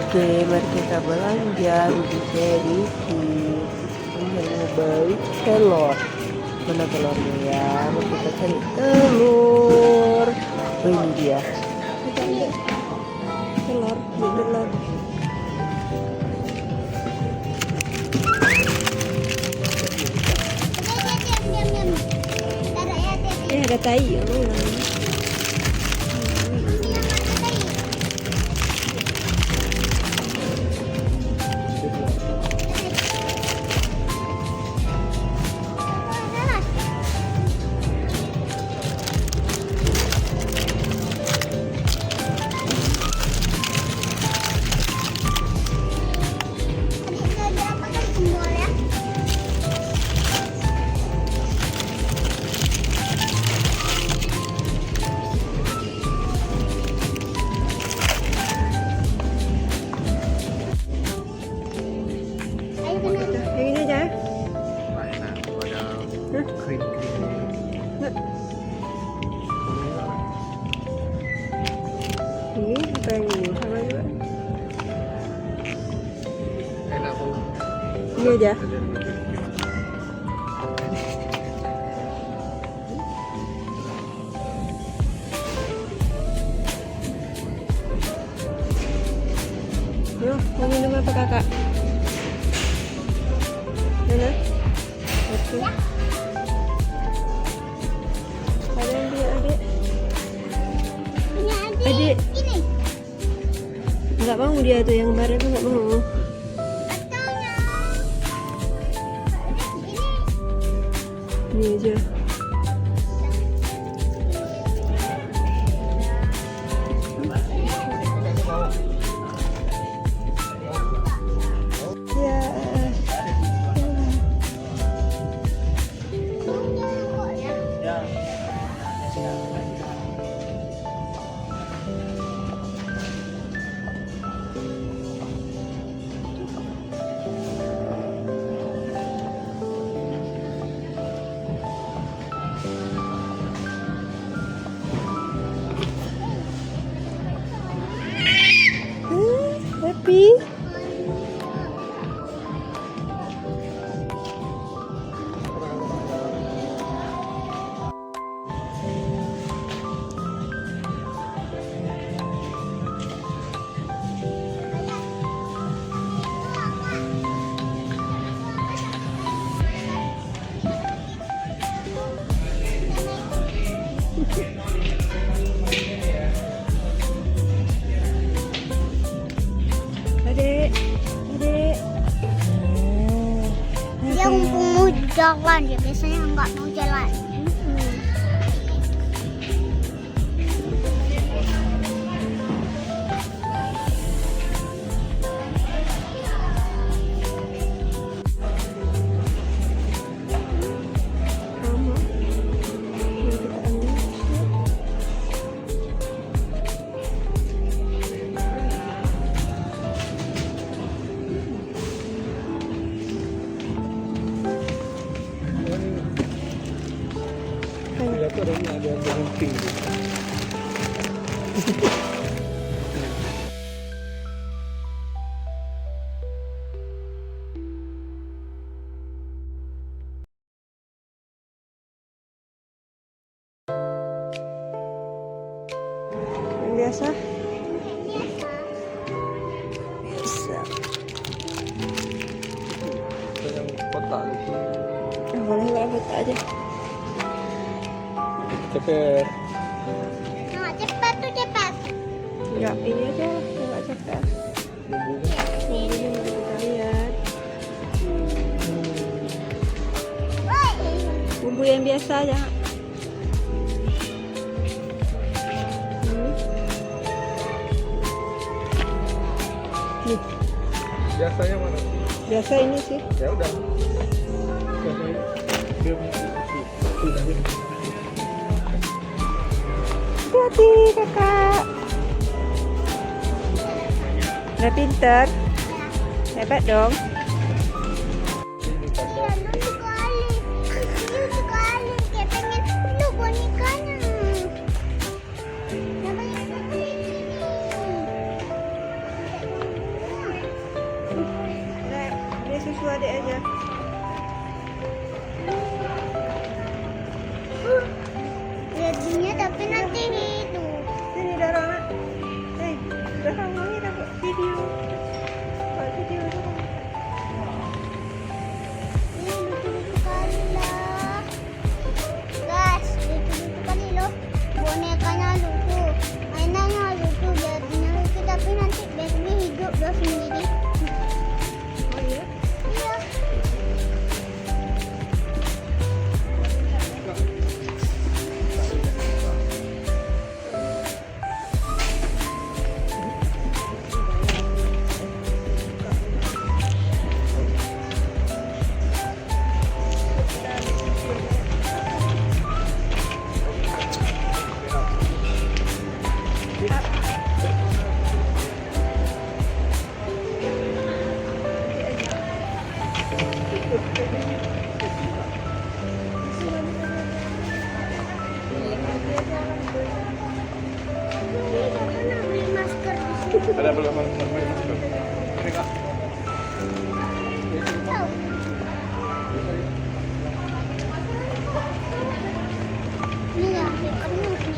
Oke, mari kita belanja di Sedikit. Ini mau beli telur. Mana telurnya ya? Mau kita cari telur. Oh, ini dia. Kita lihat telur, telur. Ada tai. Ini apa yang ini sama juga? Enak tuh. Ini aja. Yuk, mau minum apa kakak? Mana? Oke. Ada yang dia adik? Adik. Nggak mau dia tuh yang kemarin tuh nggak mau. Ini aja. Ya. Happy. Dia mau jalan, dia biasanya nggak mau jalan. Ada yang pink. Biasa. Biasa. Yang kotak itu. Boleh nggak kotak aja? Ceper. Nah, cepat tuh cepat. Enggak, ini aja nggak cepat. Bumbunya mari kita lihat. Bumbu yang biasa aja. Nih, Biasanya mana? biasa ini sih. Ya udah. Hati-hati kakak. Udah pinter. Hebat dong. Lucu sekali. Lucu sekali. Kayak pengen peluk bonekanya. Namanya susu adik aja. Jadinya tapi nanti hidup. Sini Dara nak. Dara mami dapat video. Buat video dulu. Ini lucu-lucu kali lah. Guys, lucu-lucu kali loh. Bonekanya lucu, mainannya lucu, jadinya lucu tapi nanti biasanya hidup loh sendiri. Oh iya. Iya. Ini nggak pernah beli masker di sini. Ada belum masker? Ini kak. Tahu. Ini ya, penuh nih.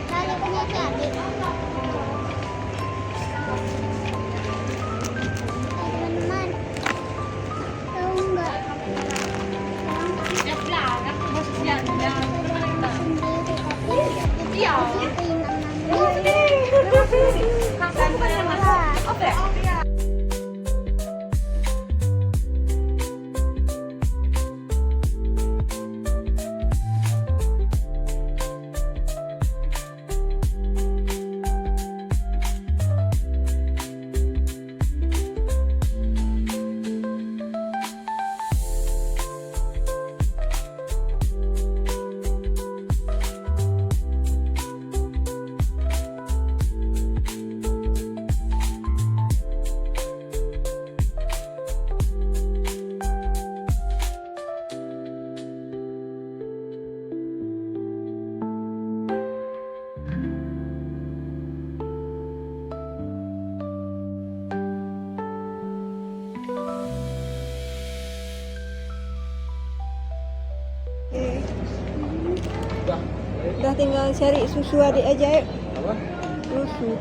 Kali punya cabai. Teman-teman, tahu nggak? Udah tinggal cari susu adik aja yuk. Apa? Susu.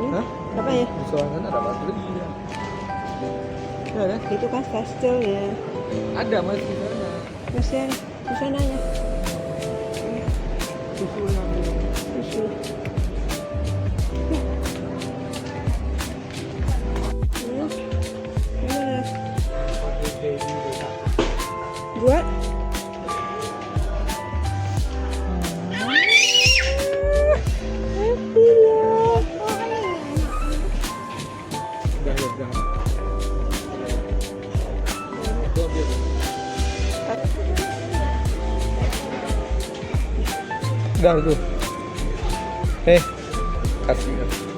Hah? Apa ya? Di soalnya ada batu dia. Ada? Itu kan kastilnya. Ada mas di sana. Kasihan di sananya. Susu yang Susu. Gimana? Buat? udah itu. Kasih.